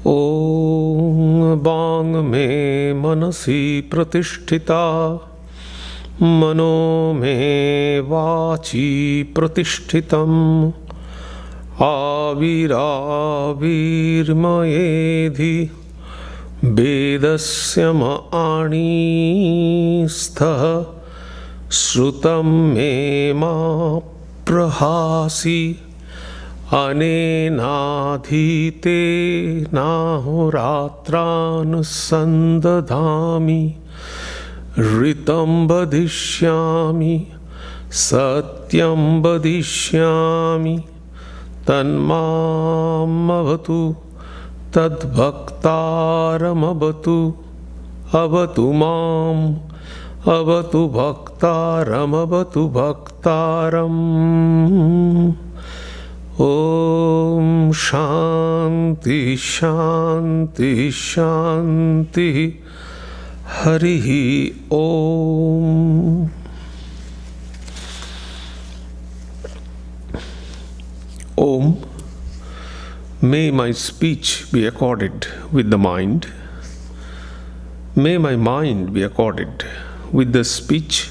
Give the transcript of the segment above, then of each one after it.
ॐ वाङ् मे मनसि प्रतिष्ठिता मनो मे वाचि प्रतिष्ठितम् आविराविर्मयेधि वेदस्य आणीस्थः श्रुतं मे मा प्रहासि अनेनाधीतेनाहोरात्रान् सन्दधामि ऋतं वदिष्यामि सत्यं वदिष्यामि तन्मामवतु तद्भक्तारमवतु अवतु माम् अवतु भक्तारमवतु भक्तारम्। ॐ शान्ति शान्ति शान्ति हरिः ॐ। Om. May my speech be accorded with the mind. May my mind be accorded with the speech.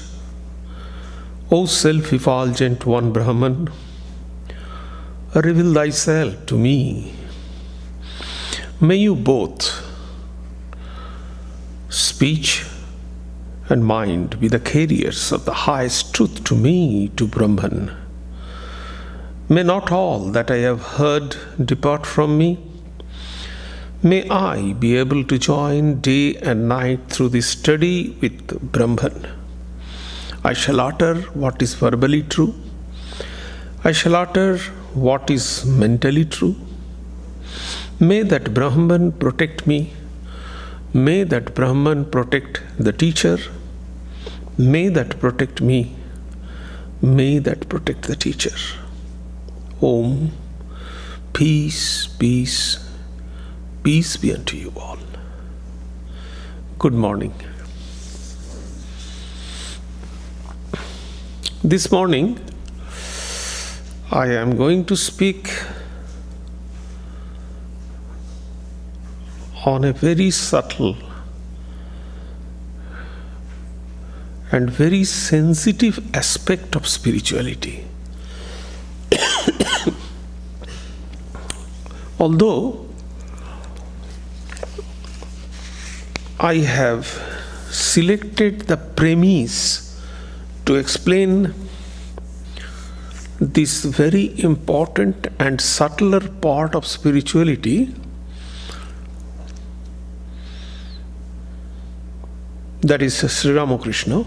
O self-effulgent one Brahman, reveal thyself to me. May you both, speech and mind, be the carriers of the highest truth to me, to Brahman. May not all that I have heard depart from me. May I be able to join day and night through this study with Brahman. I shall utter what is verbally true. I shall utter what is mentally true. May that Brahman protect me. May that Brahman protect the teacher. May that protect me. May that protect the teacher. Om. Peace, peace, peace be unto you all. Good morning. This morning, I am going to speak on a very subtle and very sensitive aspect of spirituality. Although I have selected the premise to explain this very important and subtler part of spirituality, that is Sri Ramakrishna,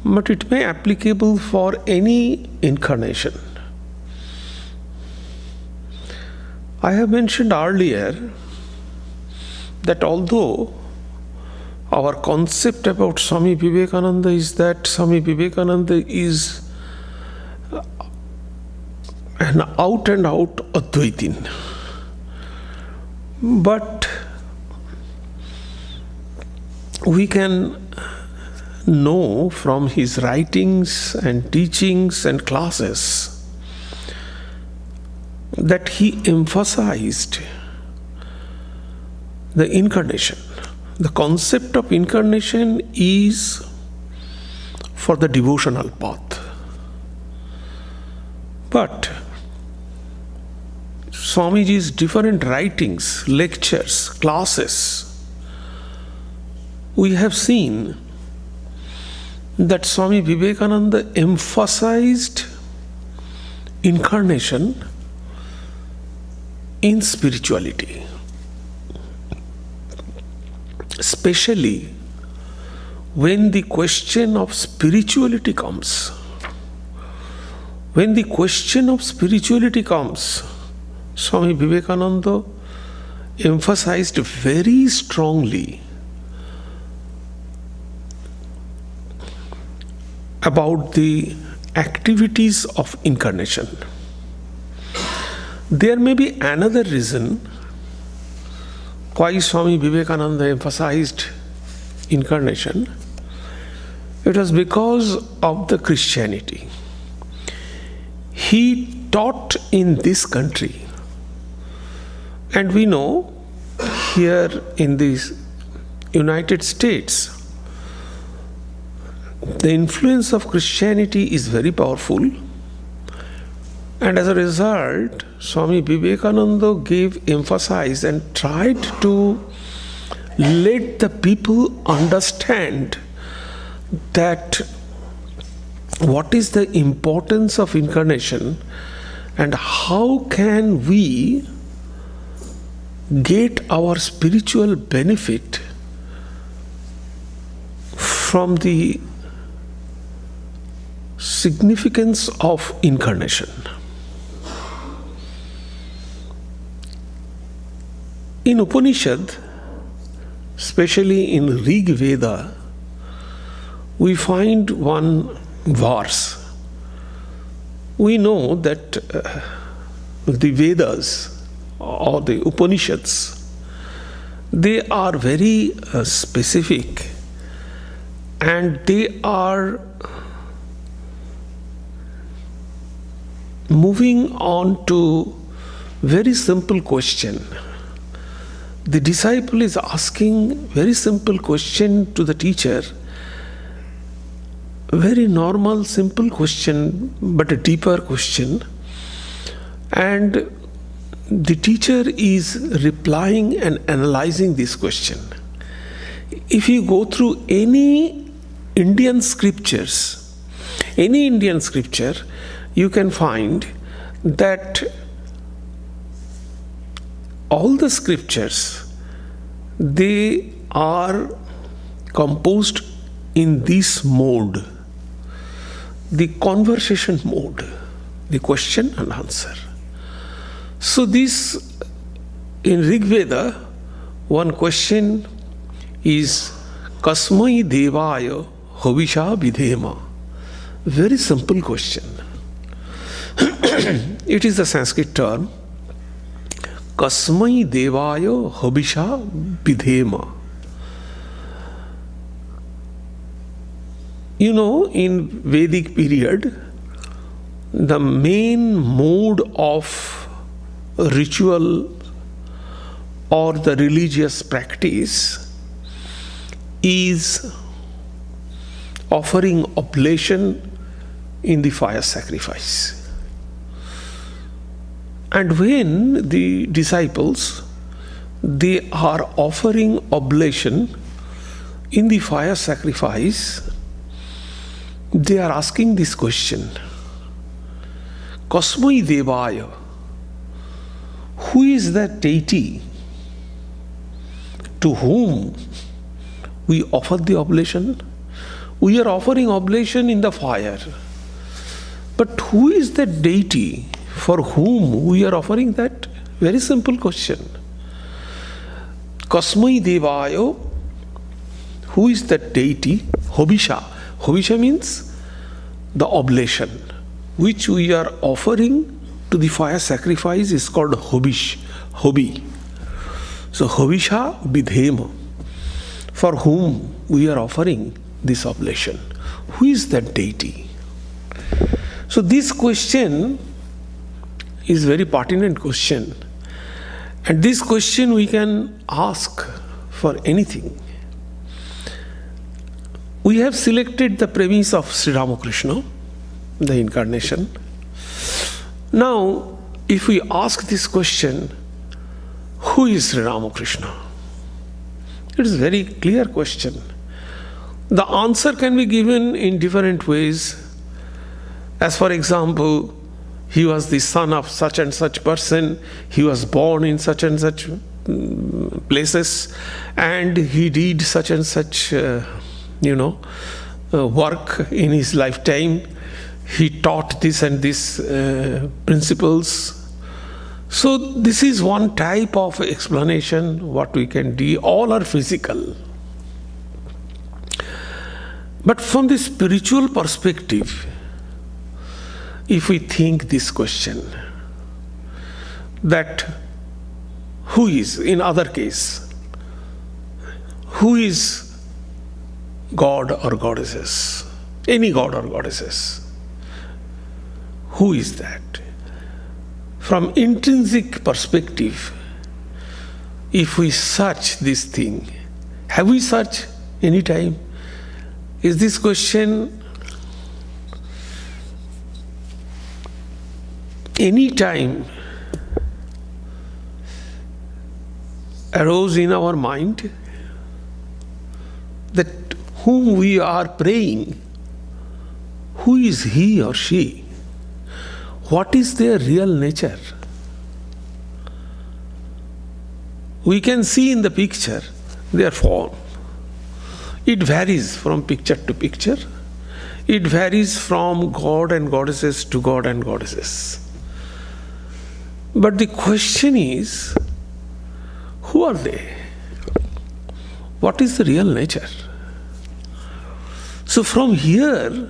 but it may be applicable for any incarnation. I have mentioned earlier that although our concept about Swami Vivekananda is that Swami Vivekananda is an out and out Advaitin, but we can know from his writings and teachings and classes that he emphasized the incarnation. The concept of incarnation is for the devotional path. But Swamiji's different writings, lectures, classes, we have seen that Swami Vivekananda emphasized incarnation in spirituality, especially when the question of spirituality comes. When the question of spirituality comes, Swami Vivekananda emphasized very strongly about the activities of incarnation. There may be another reason why Swami Vivekananda emphasized incarnation. It was because of the Christianity. He taught in this country And we know here in the United States, the influence of Christianity is very powerful. And as a result, Swami Vivekananda gave emphasis and tried to let the people understand that what is the importance of incarnation and how can we get our spiritual benefit from the significance of incarnation. In Upanishad, especially in Rig Veda, we find one verse. We know that the Vedas or the Upanishads, they are very specific, and they are moving on to very simple question. The disciple is asking very simple question to the teacher, very normal, simple question, but a deeper question. And the teacher is replying and analyzing this question. If you go through any Indian scriptures, you can find that all the scriptures, they are composed in this mode, the conversation mode, the question and answer. So this, in Rig Veda, one question is Kasmai Devaya Havisha Vidhema. Very simple question. It is the Sanskrit term Kasmai Devaya Havisha Vidhema. You know, in Vedic period, the main mode of ritual or the religious practice is offering oblation in the fire sacrifice. And when the disciples, they are offering oblation in the fire sacrifice, they are asking this question, Kasmai Devaya, who is that deity to whom we offer the oblation? We are offering oblation in the fire. But who is that deity for whom we are offering that? Very simple question. Kasmai Devaya, who is that deity? Hobisha. Hobisha means the oblation which we are offering to the fire sacrifice is called Hobish. Hobi. So Hovisha Vidhema, for whom we are offering this oblation. Who is that deity? So this question is very pertinent question. And this question we can ask for anything. We have selected the premise of Sri Ramakrishna, the incarnation. Now, if we ask this question, who is Sri Ramakrishna? It is a very clear question. The answer can be given in different ways. As for example, he was the son of such and such person, he was born in such and such places, and he did such and such work in his lifetime. He taught this and this principles. So this is one type of explanation what we can do. All are physical. But from the spiritual perspective, if we think this question, that who is, in other case, who is God or goddesses? Any God or goddesses. Who is that? From intrinsic perspective, if we search this thing, have we searched any time? Is this question any time arose in our mind that whom we are praying, who is he or she? What is their real nature? We can see in the picture their form. It varies from picture to picture. It varies from God and goddesses to God and goddesses. But the question is, who are they? What is the real nature? So from here,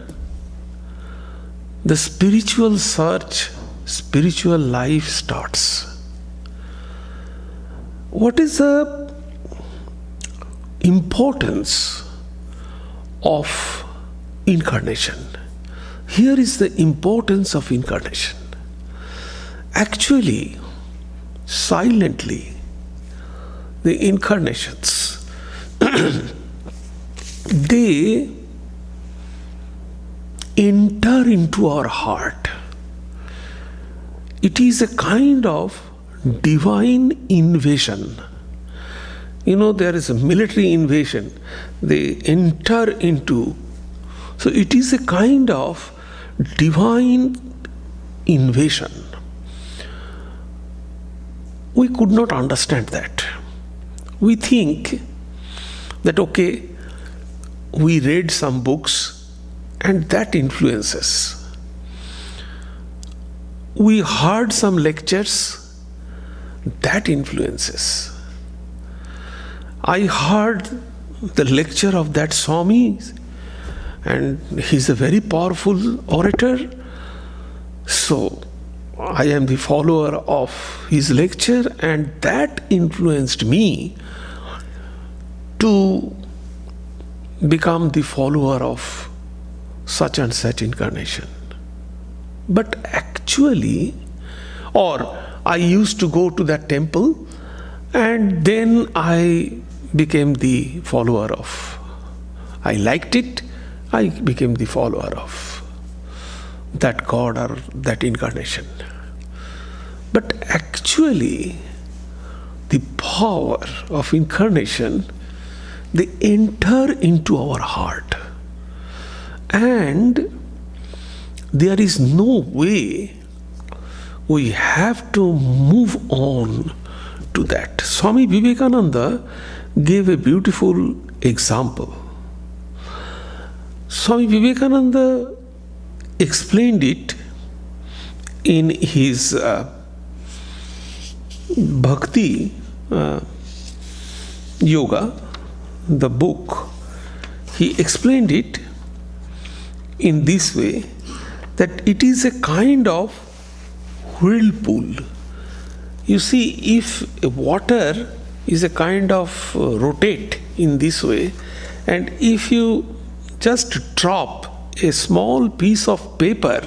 the spiritual search, spiritual life starts. What is the importance of incarnation? Here is the importance of incarnation. Actually, silently, the incarnations, they enter into our heart. It is a kind of divine invasion. There is a military invasion. They enter into. So it is a kind of divine invasion. We could not understand that. We think that, okay, we read some books and that influences. We heard some lectures, that influences. I heard the lecture of that Swami, and he's a very powerful orator, so I am the follower of his lecture, and that influenced me to become the follower of such and such incarnation. But actually, or I used to go to that temple and then I became the follower of, I liked it, I became the follower of that God or that incarnation. But actually, the power of incarnation, they enter into our heart. And there is no way we have to move on to that. Swami Vivekananda gave a beautiful example. Swami Vivekananda explained it in his Bhakti Yoga, the book. He explained it in this way, that it is a kind of whirlpool. You see, if water is a kind of rotate in this way, and if you just drop a small piece of paper,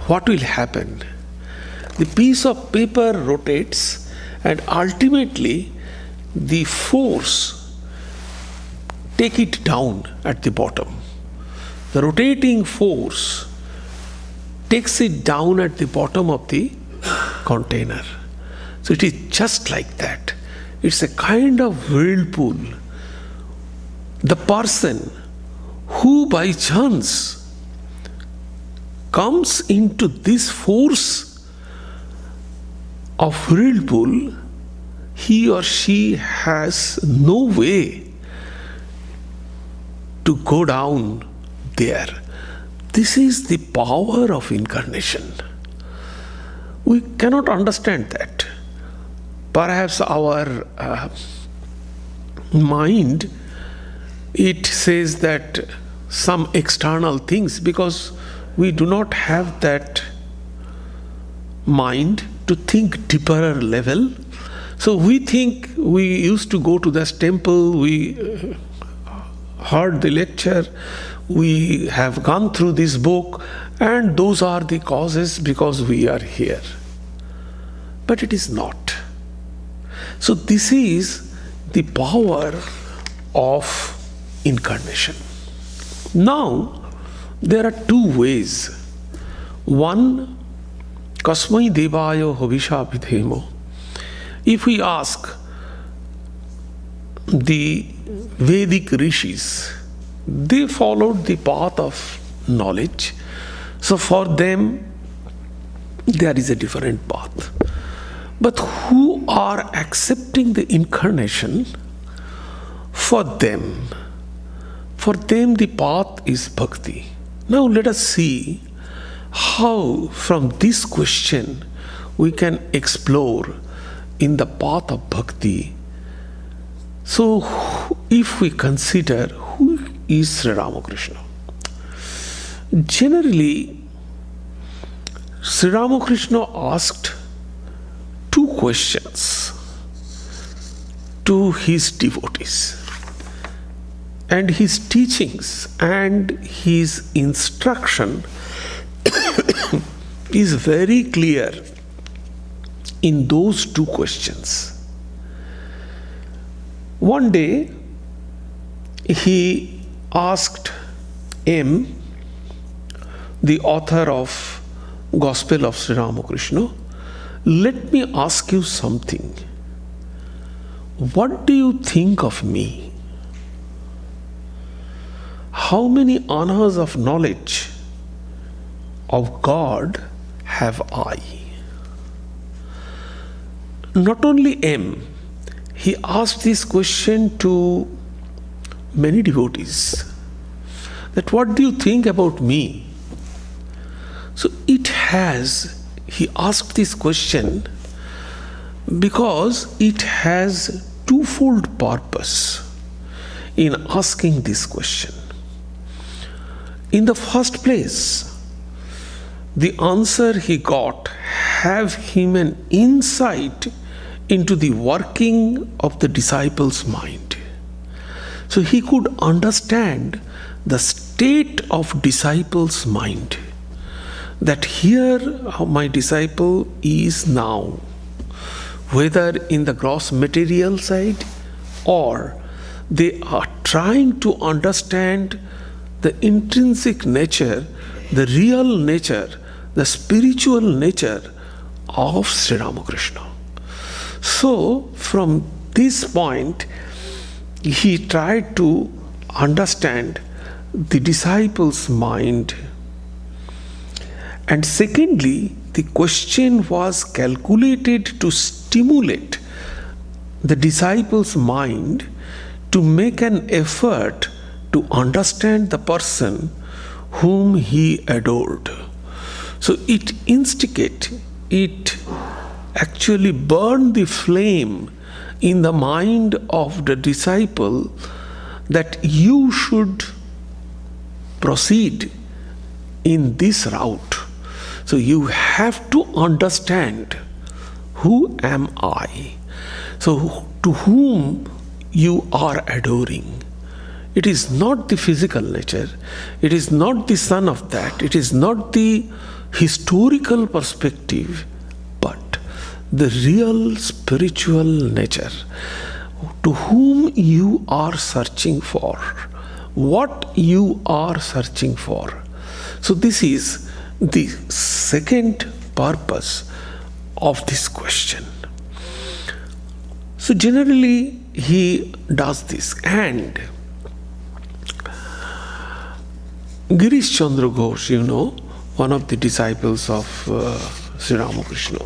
what will happen? The piece of paper rotates, and ultimately the force take it down at the bottom. The rotating force takes it down at the bottom of the container. So it is just like that. It's a kind of whirlpool. The person who by chance comes into this force of whirlpool, he or she has no way to go down there. This is the power of incarnation. We cannot understand that. Perhaps our mind, it says that some external things, because we do not have that mind to think deeper level. So we think we used to go to this temple, we heard the lecture, we have gone through this book, and those are the causes because we are here. But it is not. So this is the power of incarnation. Now, there are two ways. One, Kasmai Devayo Hovisha Vidhemo. If we ask the Vedic rishis, they followed the path of knowledge. So for them, there is a different path. But who are accepting the incarnation, for them the path is bhakti. Now let us see how from this question we can explore in the path of bhakti. So if we consider who is Sri Ramakrishna, generally Sri Ramakrishna asked two questions to his devotees, and his teachings and his instruction is very clear in those two questions. One day he asked M, the author of Gospel of Sri Ramakrishna, let me ask you something. What do you think of me? How many anhas of knowledge of God have I? Not only M, he asked this question to many devotees, that what do you think about me? So he asked this question because it has twofold purpose in asking this question. In the first place, the answer he got have him an insight into the working of the disciple's mind. So he could understand the state of disciple's mind, that here my disciple is now, whether in the gross material side or they are trying to understand the intrinsic nature, the real nature, the spiritual nature of Sri Ramakrishna. So from this point, he tried to understand the disciple's mind. And secondly, the question was calculated to stimulate the disciple's mind to make an effort to understand the person whom he adored. So it actually burned the flame in the mind of the disciple that you should proceed in this route. So you have to understand, who am I? So to whom you are adoring. It is not the physical nature, it is not the son of that, it is not the historical perspective, but the real spiritual nature. To whom you are searching for, what you are searching for. So this is the second purpose of this question. So generally he does this, and Girish Chandra Ghosh, one of the disciples of Sri Ramakrishna,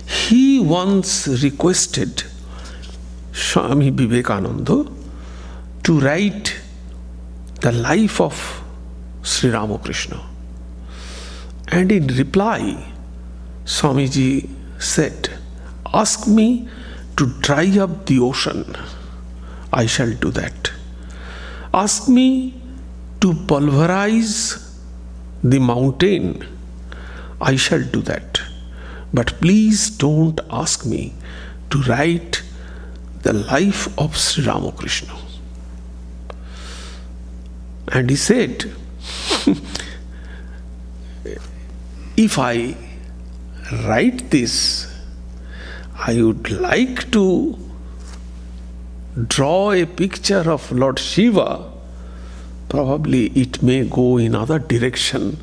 he once requested Swami Vivekananda to write the life of Sri Ramakrishna. And in reply, Swamiji said, ask me to dry up the ocean, I shall do that. Ask me to pulverize the mountain, I shall do that. But please don't ask me to write the life of Sri Ramakrishna. And he said, if I write this, I would like to draw a picture of Lord Shiva, probably it may go in other direction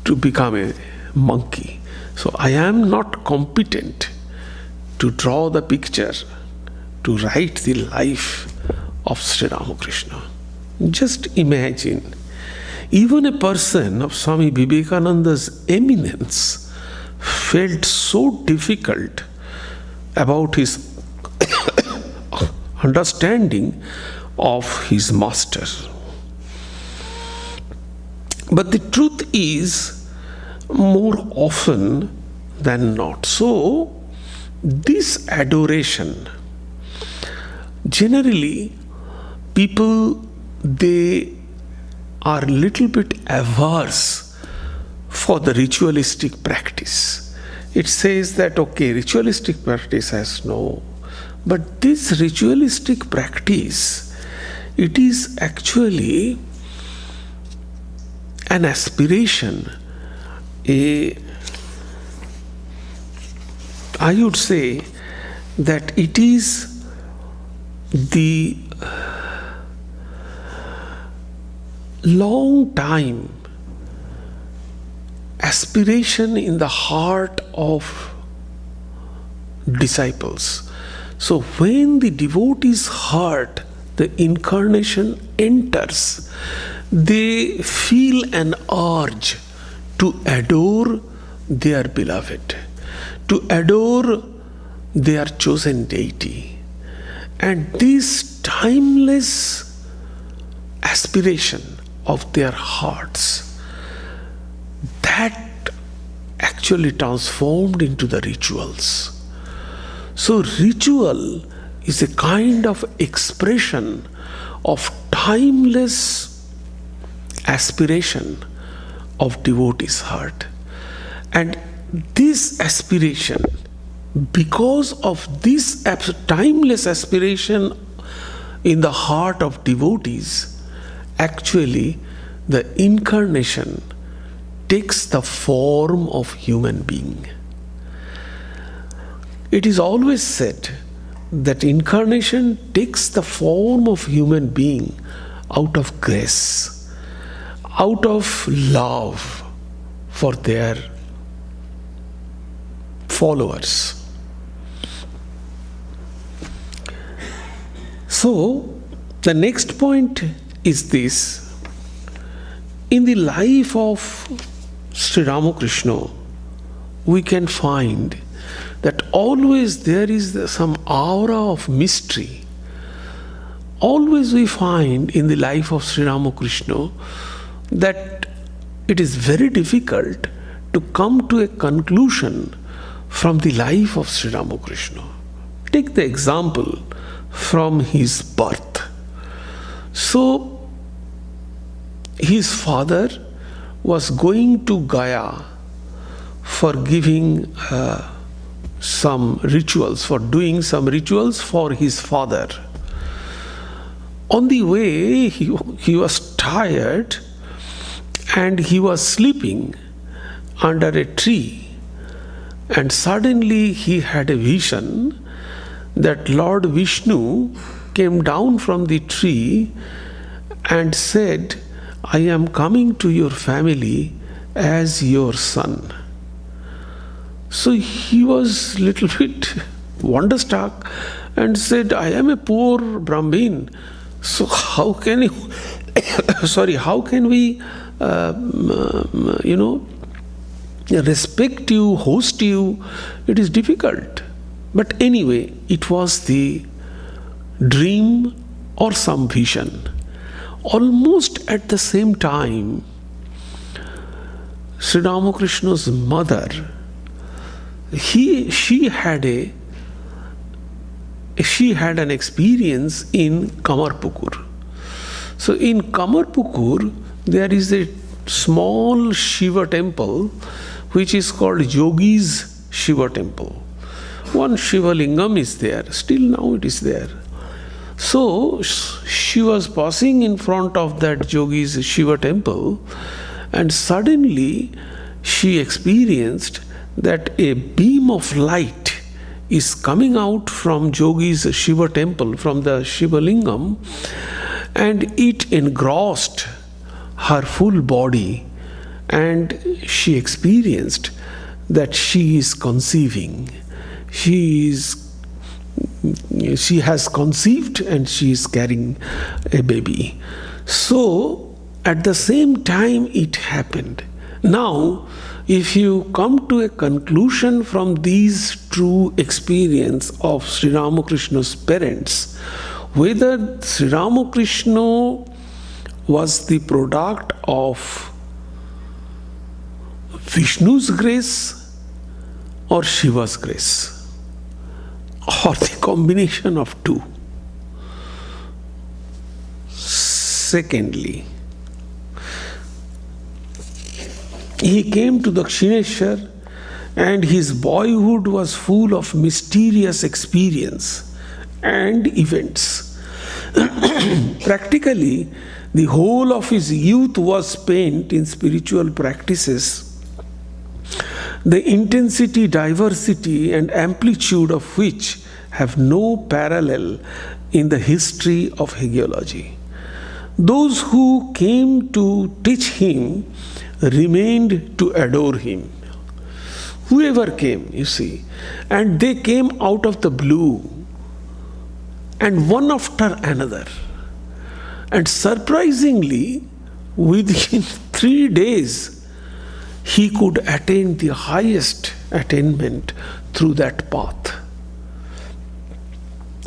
to become a monkey. So I am not competent to draw the picture, to write the life of Sri Ramakrishna. Just imagine, even a person of Swami Vivekananda's eminence felt so difficult about his understanding of his master. But the truth is, more often than not. So, this adoration, generally, people, they are a little bit averse for the ritualistic practice. It says that, okay, ritualistic practice has no. But this ritualistic practice, it is actually an aspiration, I would say that it is the long time aspiration in the heart of disciples. So when the devotee's heart, the incarnation enters, they feel an urge to adore their beloved, to adore their chosen deity. And this timeless aspiration of their hearts, that actually transformed into the rituals. So ritual is a kind of expression of timeless aspiration of devotee's heart. And this aspiration, because of this timeless aspiration in the heart of devotees, actually the incarnation takes the form of human being. It is always said that incarnation takes the form of human being out of grace, out of love for their followers. So, the next point is this. In the life of Sri Ramakrishna, we can find that always there is some aura of mystery. Always we find in the life of Sri Ramakrishna that it is very difficult to come to a conclusion from the life of Sri Ramakrishna. Take the example from his birth. So, his father was going to Gaya for giving some rituals, for doing some rituals for his father. On the way, he was tired and he was sleeping under a tree. And suddenly he had a vision that Lord Vishnu came down from the tree and said, I am coming to your family as your son. So he was little bit wonderstruck and said, I am a poor Brahmin. So how can you, how can we, respect you, host you? It is difficult. But anyway, it was the dream or some vision. Almost at the same time, Sri Ramakrishna's mother, she had an experience in Kamarpukur. So in Kamarpukur, there is a small Shiva temple which is called Yogi's Shiva temple. One Shiva Lingam is there, still now it is there. So she was passing in front of that Yogi's Shiva temple, and suddenly she experienced that a beam of light is coming out from Jogi's Shiva temple, from the Shiva Lingam, and it engrossed her full body, and she experienced that she is conceiving. She has conceived and she is carrying a baby. So at the same time it happened. Now, if you come to a conclusion from these true experience of Sri Ramakrishna's parents, whether Sri Ramakrishna was the product of Vishnu's grace or Shiva's grace, or the combination of two. Secondly, he came to Dakshineshwar and his boyhood was full of mysterious experience and events. Practically, the whole of his youth was spent in spiritual practices, the intensity, diversity, and amplitude of which have no parallel in the history of hagiology. Those who came to teach him remained to adore him. Whoever came, you see, and they came out of the blue, and one after another. And surprisingly, within 3 days, he could attain the highest attainment through that path.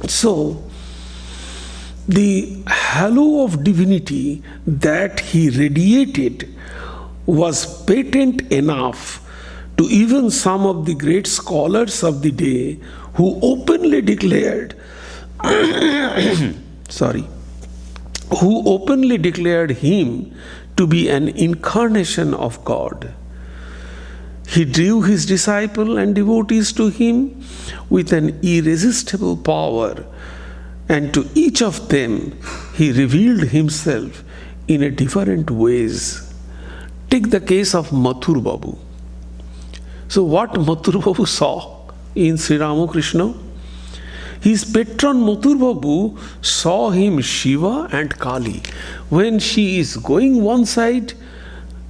So, the halo of divinity that he radiated was patent enough to even some of the great scholars of the day who openly declared him to be an incarnation of God. He drew his disciples and devotees to him with an irresistible power, and to each of them he revealed himself in a different ways. Take the case of Mathur Babu. So what Mathur Babu saw in Sri Ramakrishna? His patron Mathur Babu saw him Shiva and Kali. When she is going one side,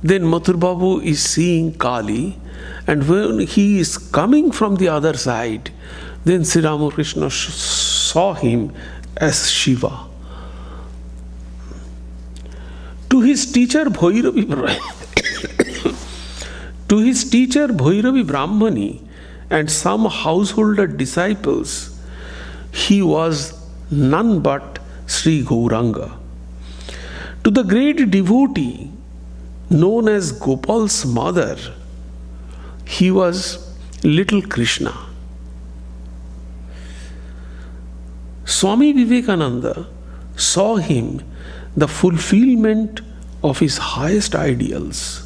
then Mathur Babu is seeing Kali, and when he is coming from the other side, then Sri Ramakrishna saw him as Shiva. To his teacher Bhairavi Brahmani and some householder disciples, he was none but Sri Gauranga. To the great devotee known as Gopal's mother, he was little Krishna. Swami Vivekananda saw him the fulfillment of his highest ideals.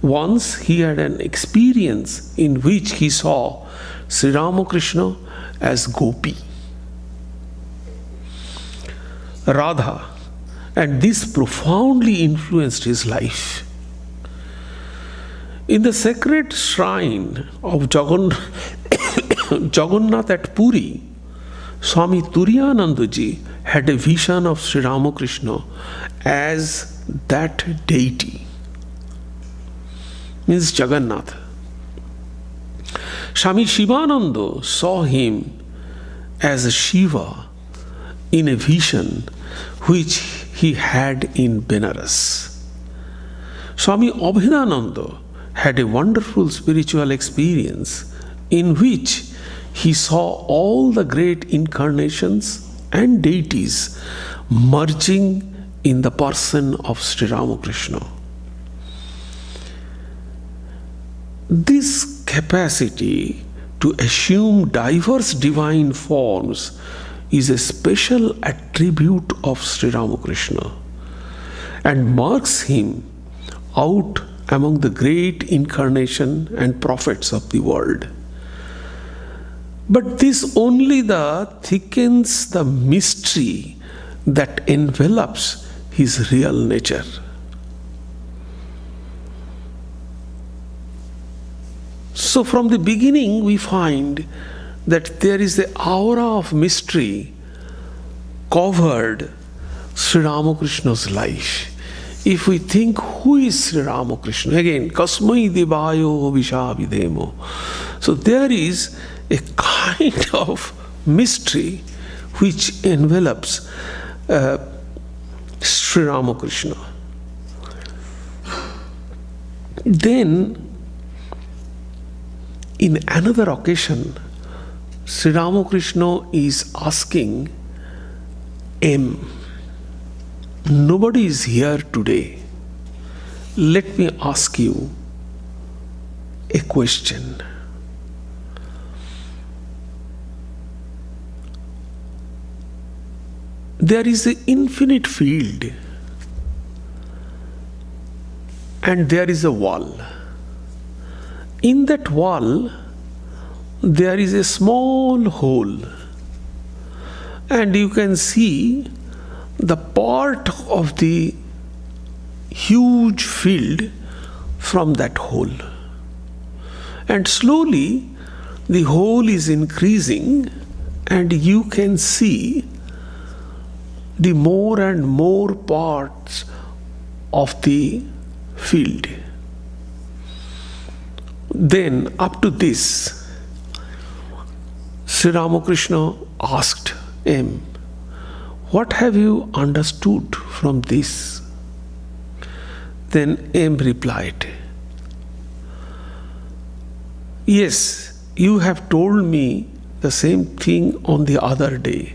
Once he had an experience in which he saw Sri Ramakrishna as Gopi, Radha, and this profoundly influenced his life. In the sacred shrine of Jagannath at Puri, Swami Turiyanandaji had a vision of Sri Ramakrishna as that deity, means Jagannath. Swami Shivananda saw him as Shiva in a vision which he had in Benares. Swami Abhedananda had a wonderful spiritual experience in which he saw all the great incarnations and deities merging in the person of Sri Ramakrishna. This capacity to assume diverse divine forms is a special attribute of Sri Ramakrishna and marks him out among the great incarnation and prophets of the world. But this only thickens the mystery that envelops his real nature. So from the beginning we find that there is the aura of mystery covered Sri Ramakrishna's life. If we think who is Sri Ramakrishna, again, Kasmai Devayo Vishavidemo. So there is a kind of mystery which envelops Sri Ramakrishna. Then, in another occasion, Sri Ramakrishna is asking M. Nobody is here today. Let me ask you a question. There is an infinite field and there is a wall. In that wall, there is a small hole, and you can see the part of the huge field from that hole. And slowly the hole is increasing, and you can see the more and more parts of the field. Then, up to this, Sri Ramakrishna asked him, "What have you understood from this?" Then M replied, "Yes, you have told me the same thing on the other day.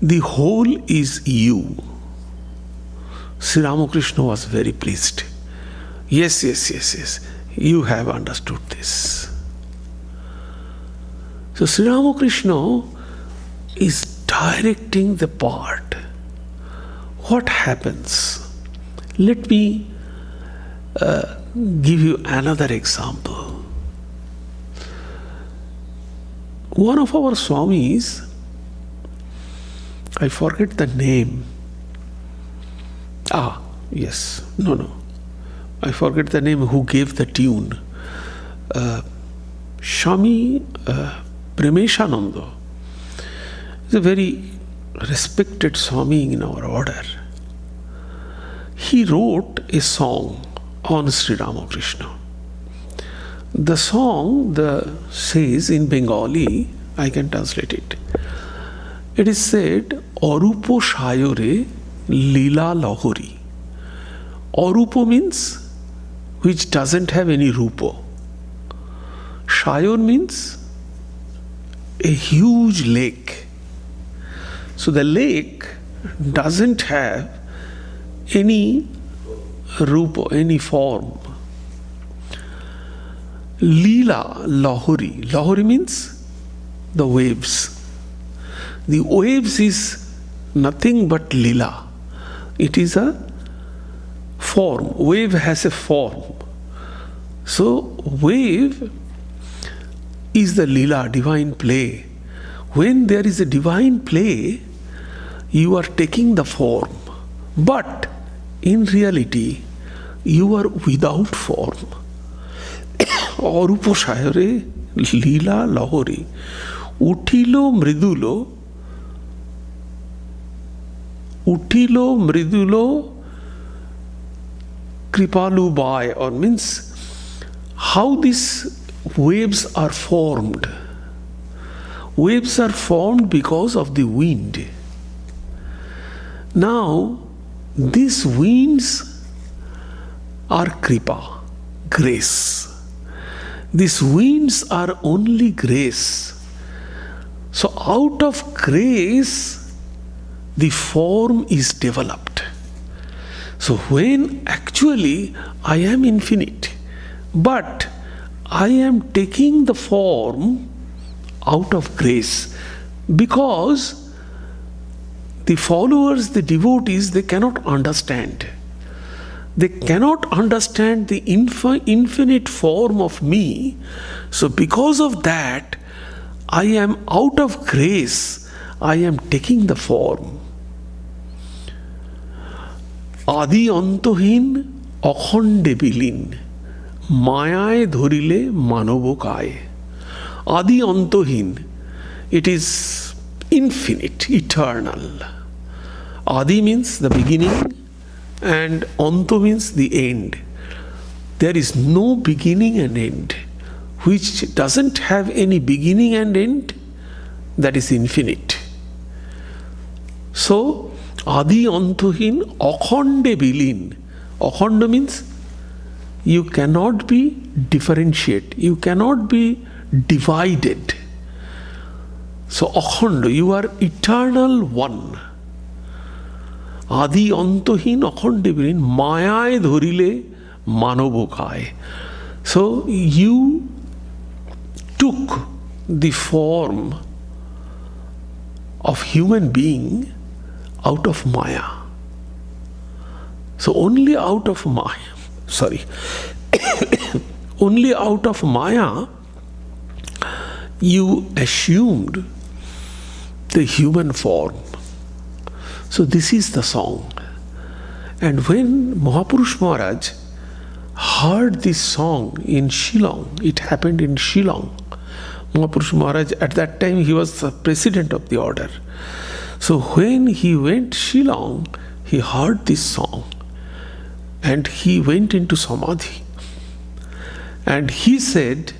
The whole is you." Sri Ramakrishna was very pleased. Yes, you have understood this. So Sri Ramakrishna is directing the part. What happens? Let me give you another example. One of our Swamis, I forget the name. I forget the name who gave the tune. Swami Premeshananda is a very respected Swami in our order. He wrote a song on Sri Ramakrishna. The song says in Bengali, I can translate it. It is said, Arupo Shayore Lila Lahori. Arupo means which doesn't have any rupo. Shayor means a huge lake. So the lake doesn't have any rupo, any form. Lila Lahori. Lahori means the waves. The waves is nothing but lila. It is a form. Wave has a form. So wave is the lila, divine play. When there is a divine play, you are taking the form. But in reality, you are without form. Arupo Shayore Lila Lahori. Utilo mridulo kripalu bai, or means how these waves are formed. Waves are formed because of the wind. Now, these winds are kripa, grace. These winds are only grace. So out of grace, the form is developed. So when actually I am infinite, but I am taking the form out of grace, because the followers, the devotees, they cannot understand. They cannot understand the infinite form of me. So because of that, I am out of grace, I am taking the form. Adi antohin akhonde bilin, mayaye dhorile manobokaye. Adi Antohin, it is infinite, eternal. Adi means the beginning and Anto means the end. There is no beginning and end. Which doesn't have any beginning and end, that is infinite. So, Adi Antohin Akhande Bilin. Akhanda means you cannot be differentiate, you cannot be divided. So, Akhanda, you are eternal one. Adi Antohin Akhande Bilin Mayay Dhorile Manobokai. So, you took the form of human being out of Maya. So only out of Maya, only out of Maya you assumed the human form. So this is the song. And when Mahapurush Maharaj heard this song in Shillong, it happened in Shillong. Mahapurush Maharaj, at that time he was the president of the order. So when he went Shillong, he heard this song and he went into Samadhi. And he said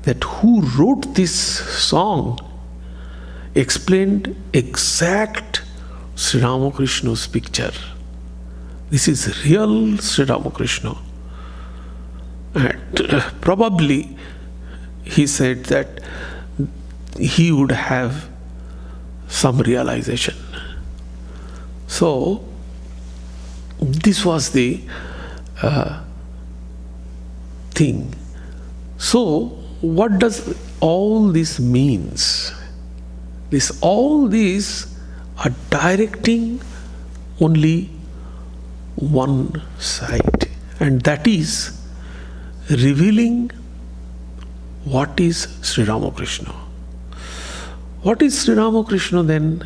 that who wrote this song explained exact Sri Ramakrishna's picture. This is real Sri Ramakrishna. And probably he said that he would have some realization. So, this was the thing. So, what does all this means? All these are directing only one side, and that is revealing what is Sri Ramakrishna. What is Sri Ramakrishna then?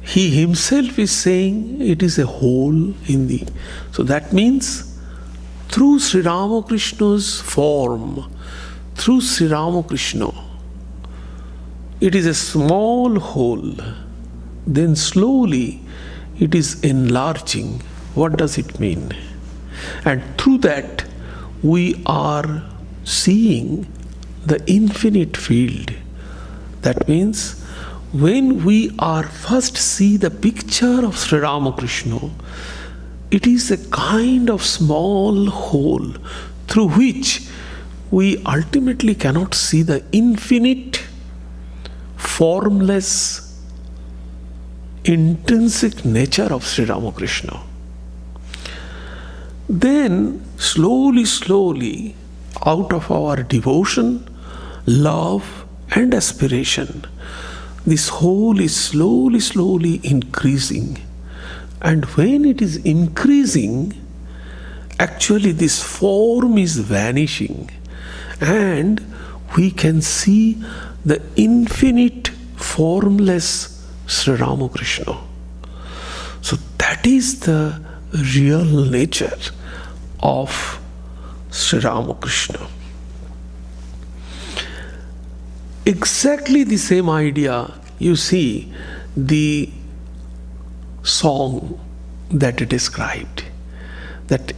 He himself is saying it is a whole Hindi. So that means through Sri Ramakrishna's form, through Sri Ramakrishna, it is a small whole. Then slowly it is enlarging. What does it mean? And through that we are seeing the infinite field. That means when we are first see the picture of Sri Ramakrishna, it is a kind of small hole through which we ultimately cannot see the infinite, formless, intrinsic nature of Sri Ramakrishna. Then slowly, out of our devotion, love and aspiration, this whole is slowly increasing. And when it is increasing, actually this form is vanishing. And we can see the infinite, formless Sri Ramakrishna. So that is the real nature of Sri Ramakrishna. Exactly the same idea you see the song that it described, that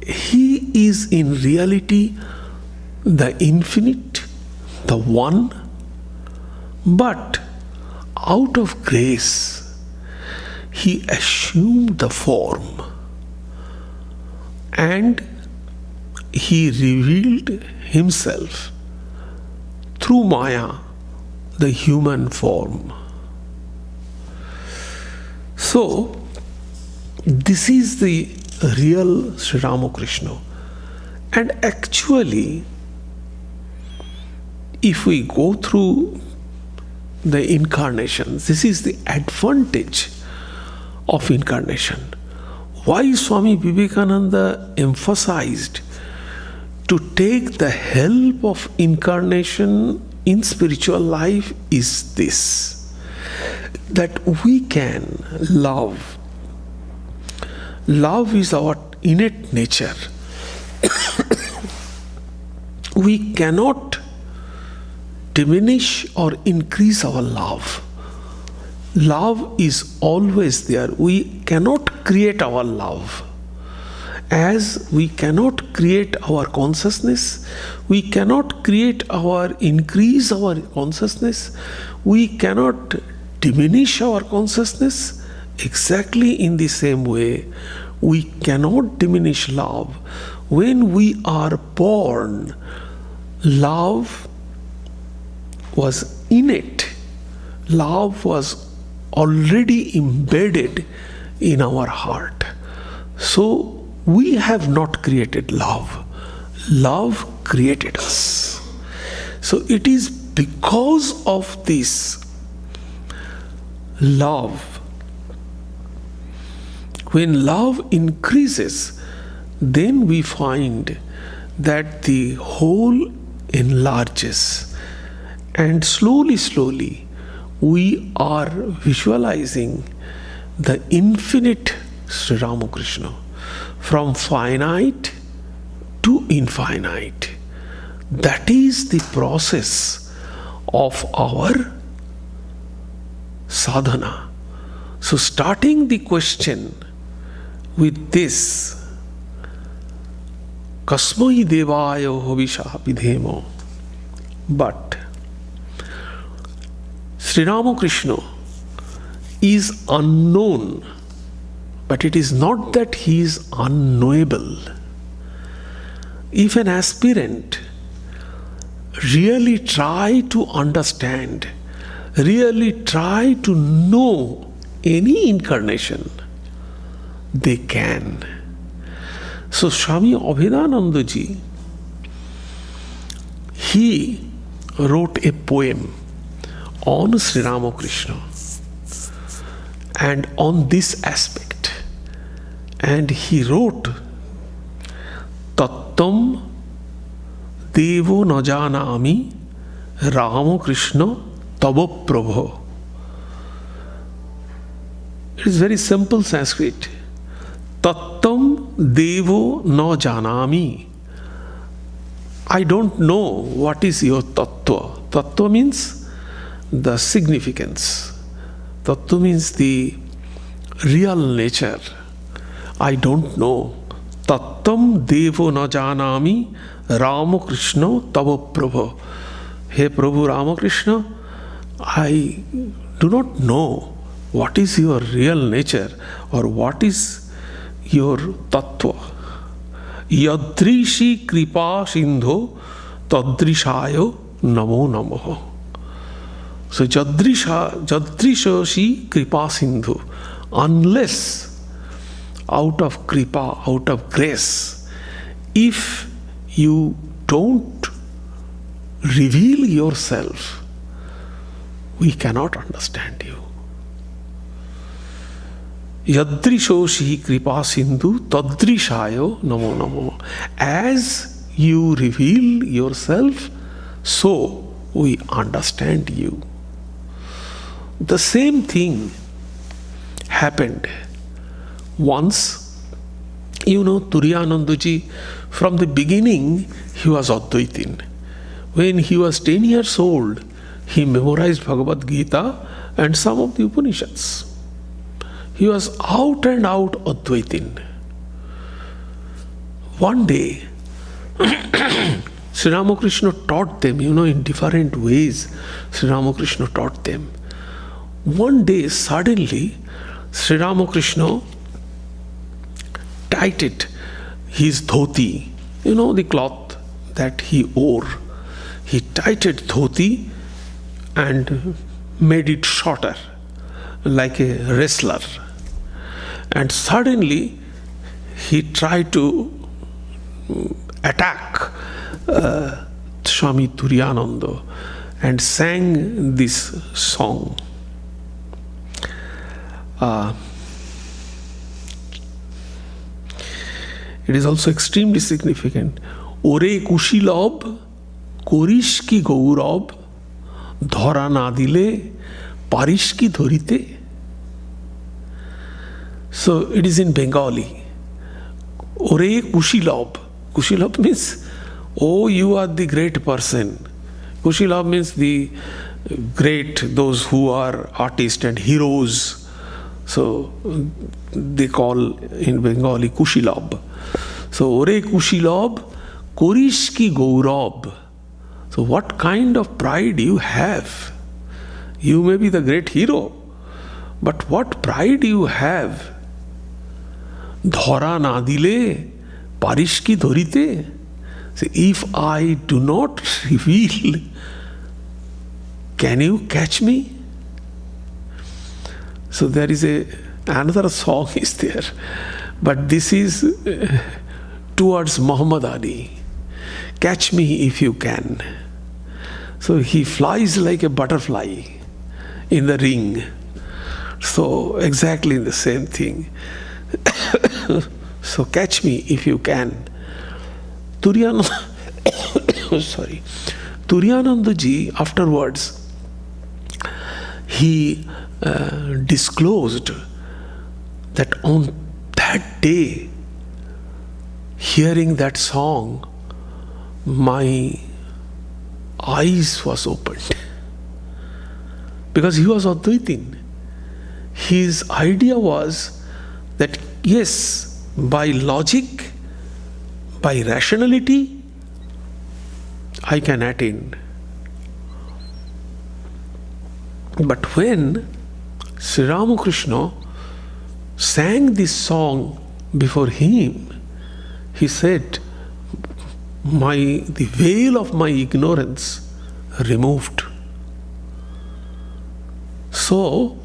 he is in reality the infinite, the one, but out of grace he assumed the form and he revealed himself through Maya, the human form. So, this is the real Sri Ramakrishna. And actually, if we go through the incarnations, this is the advantage of incarnation. Why Swami Vivekananda emphasized to take the help of incarnation in spiritual life is this, that we can love. Love is our innate nature. we cannot diminish or increase our love. Love is always there. We cannot create our love. As we cannot create our consciousness, we cannot increase our consciousness, we cannot diminish our consciousness. Exactly in the same way, we cannot diminish love. When we are born, love was innate. Love was already embedded in our heart. So we have not created love. Love created us. So it is because of this love. When love increases, then we find that the whole enlarges. And slowly, we are visualizing the infinite Sri Ramakrishna, from finite to infinite. That is the process of our sadhana. So starting the question with this, Kasmai Devaya Hovisha Vidhemo. But Sri Ramakrishna is unknown, but it is not that he is unknowable. If an aspirant really try to understand, really try to know any incarnation, they can. So Swami Abhedananda ji, he wrote a poem on Sri Ramakrishna and on this aspect. And he wrote, Tattam Devo Najanami Ramakrishna Tava Prabha. It is very simple Sanskrit. Tattam Devo Najanami. I don't know what is your tattva. Tattva means the significance. Tattva means the real nature. I don't know. Tattam Devo Najanami Ramakrishna Tava Prabha. Hey Prabhu Ramakrishna, I do not know what is your real nature or what is your tattva. Yadrishi kripa sindho tadrishayo namo namo. So Jadrishoshi kripa sindhu. Unless out of kripa, out of grace, if you don't reveal yourself, we cannot understand you. Yadrishoshi kripa sindhu tadrishayo namo namo. As you reveal yourself, so we understand you. The same thing happened once. Turiyananda ji, from the beginning, he was Advaitin. When he was 10 years old, he memorized Bhagavad Gita and some of the Upanishads. He was out and out Advaitin. One day, Sri Ramakrishna taught them, in different ways. Sri Ramakrishna taught them. One day, suddenly, Sri Ramakrishna tightened his dhoti, the cloth that he wore. He tightened dhoti and made it shorter, like a wrestler. And suddenly, he tried to attack Swami Turiyananda and sang this song. It is also extremely significant. Ore Kushilab, Korish ki Gaurab, Dhara na dile, Parish ki dhorite. So it is in Bengali. Ore Kushilab. Kushilab means oh, you are the great person. Kushilabh means the great, those who are artists and heroes. So they call in Bengali Kushilabh. So, Ore Kushilabh, Korish ki Gaurab. So what kind of pride you have? You may be the great hero, but what pride you have? Dhara na dile, parish ki dhorite. So if I do not reveal, can you catch me? So there is another song is there, but this is towards Muhammad Ali. Catch me if you can. So he flies like a butterfly in the ring. So exactly the same thing. So catch me if you can. Turiyananda ji afterwards, he disclosed that on that day, hearing that song, my eyes was opened. Because he was Advaitin. His idea was that yes, by logic, by rationality, I can attain. But when Sri Ramakrishna sang this song before him, he said, the veil of my ignorance removed. So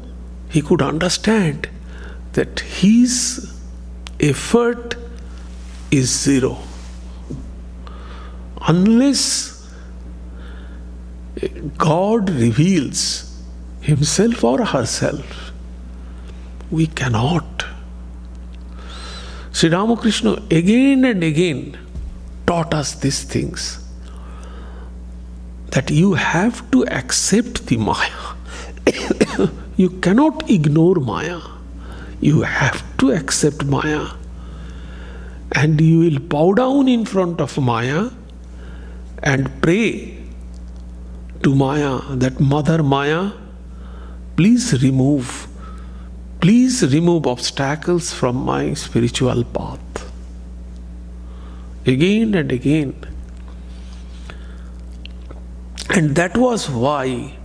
he could understand that his effort is zero. Unless God reveals himself or herself, we cannot. Sri Ramakrishna again and again taught us these things, that you have to accept the Maya. You cannot ignore Maya. You have to accept Maya. And you will bow down in front of Maya and pray to Maya, that Mother Maya, please remove obstacles from my spiritual path. Again and again. And that was why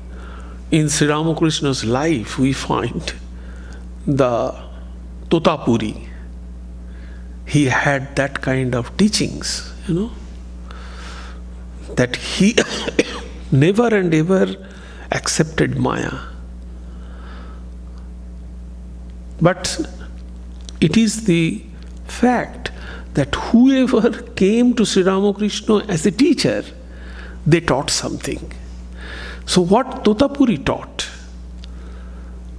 in Sri Ramakrishna's life we find the Totapuri. He had that kind of teachings, that he never and ever accepted Maya. But it is the fact that whoever came to Sri Ramakrishna as a teacher, they taught something. So what Totapuri taught?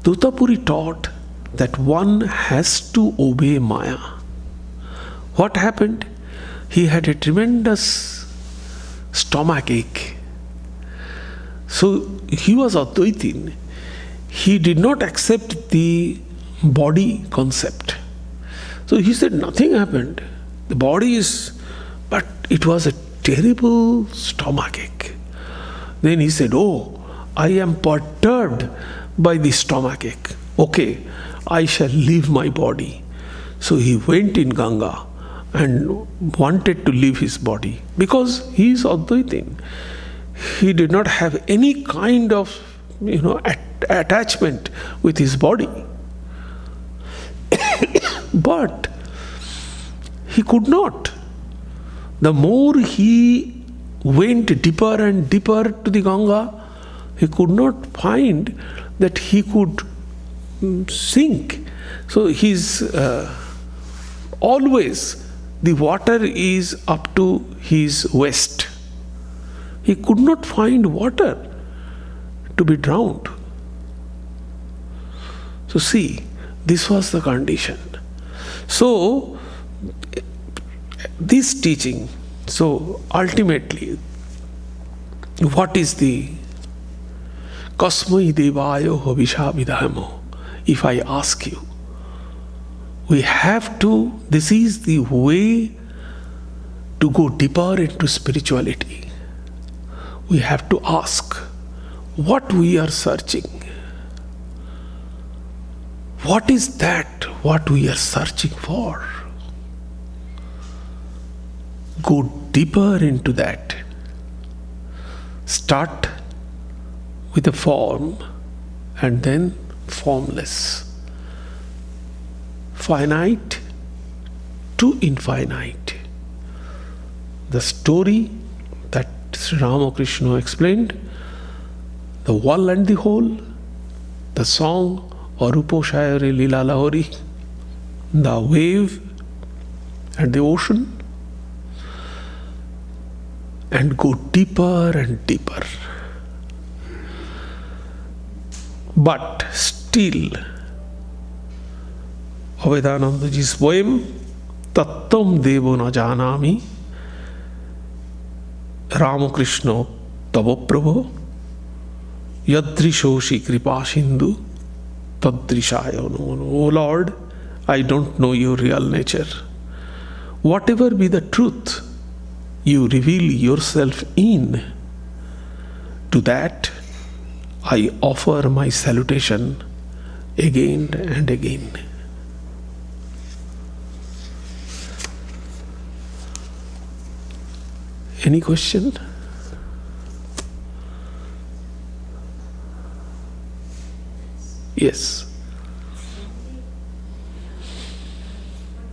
Totapuri taught that one has to obey Maya. What happened? He had a tremendous stomach ache. So he was Advaitin. He did not accept the body concept. So he said nothing happened. The body is, but it was a terrible stomach ache. Then he said, oh, I am perturbed by the stomach ache. Okay, I shall leave my body. So he went in Ganga and wanted to leave his body because he is Advaitin. He did not have any kind of attachment with his body. But he could not. The more he went deeper and deeper to the Ganga, he could not find that he could sink. So he's always, the water is up to his waist. He could not find water to be drowned. So see, this was the condition. So this teaching, so ultimately, what is the Kasmai Devayo Hovisha Vidhamo? If I ask you, we have to, this is the way To go deeper into spirituality, we have to ask what we are searching. What is that what we are searching for? Go deeper into that. Start with a form and then formless. Finite to infinite. The story that Sri Ramakrishna explained, the one and the whole, the song Arupo Shayari Lila Lahori, the wave and the ocean, and go deeper and deeper. But still, Avedanandaji's poem, Tattam Devo Na Janami, Ramakrishna Tavo Prabho, Yadrishoshi Kripa Sindhu, Tadrishaya Namo. O Lord, I don't know your real nature. Whatever be the truth you reveal yourself in, to that I offer my salutation again and again. Any question? Yes.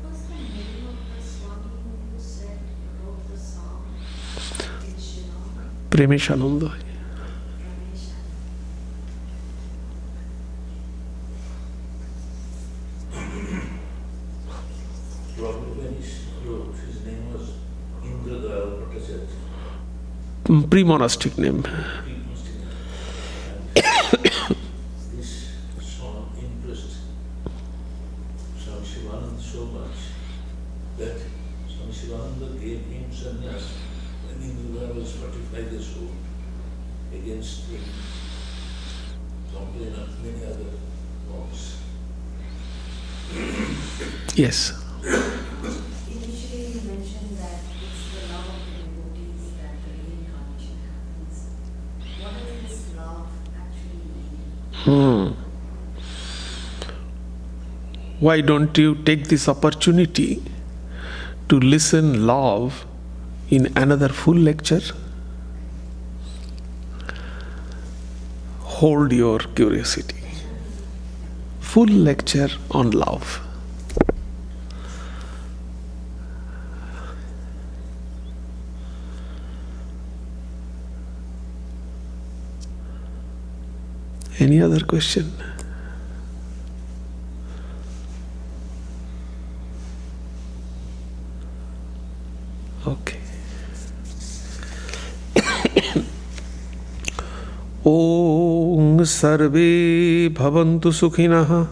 What was the name of the Swami who said wrote the song in Shillong? Premeshananda. Ramesh. His name was Indra Protestant. Pre-monastic name. This song impressed Swami Shivananda so much that Swami Shivananda gave him sannyas when Indra was 45 years old against the complaint of many other monks. Yes. Initially you mentioned that it's the love of the devotees that the reincarnation happens. What does this love actually mean? Why don't you take this opportunity to listen love in another full lecture? Hold your curiosity. Full lecture on love. Any other question? Okay. Om Sarve Bhavantu Sukhinah,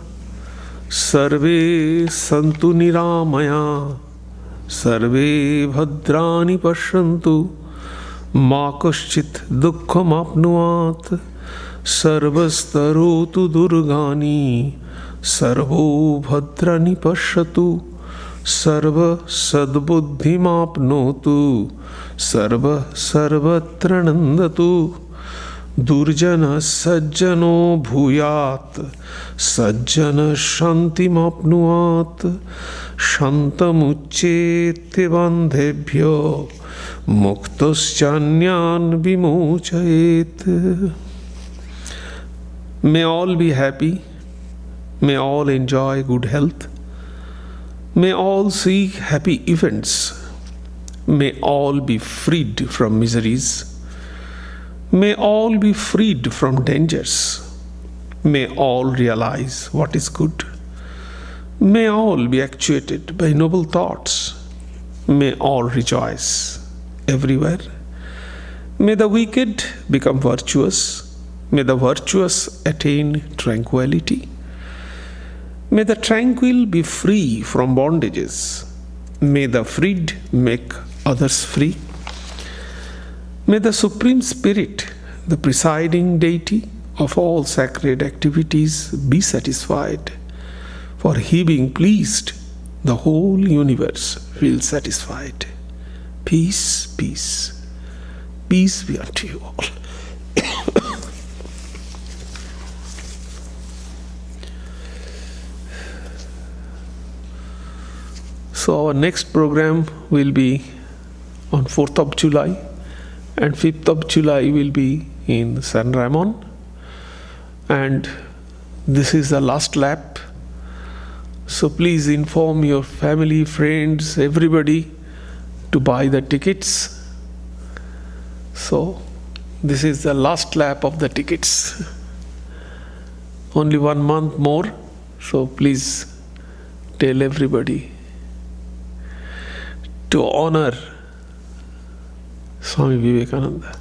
Sarve Santu Niramaya, Sarve Bhadrani Pashyantu, Ma Kaschit Dukkham Apnuat, Sarvastarotu Durgani, Sarvo Bhadrani Pashyatu, Sarva Sadbuddhimapnotu, Sarva Sarvatra Nandatu, Durjana Sajjano Bhuyat, Sajjana Shantimapnuat, Shantamucchete Bandhebhyo, Muktaschanyan Vimochayet. May all be happy, may all enjoy good health, may all see happy events, may all be freed from miseries, may all be freed from dangers, may all realize what is good, may all be actuated by noble thoughts, may all rejoice everywhere, may the wicked become virtuous, may the virtuous attain tranquility, may the tranquil be free from bondages, may the freed make others free, may the Supreme Spirit, the presiding deity of all sacred activities, be satisfied, for He being pleased, the whole universe feels satisfied. Peace, peace. Peace be unto you all. So our next program will be on 4th of July and 5th of July will be in San Ramon. And this is the last lap. So please inform your family, friends, everybody to buy the tickets. So this is the last lap of the tickets. Only 1 month more. So please tell everybody to honor Swami Vivekananda.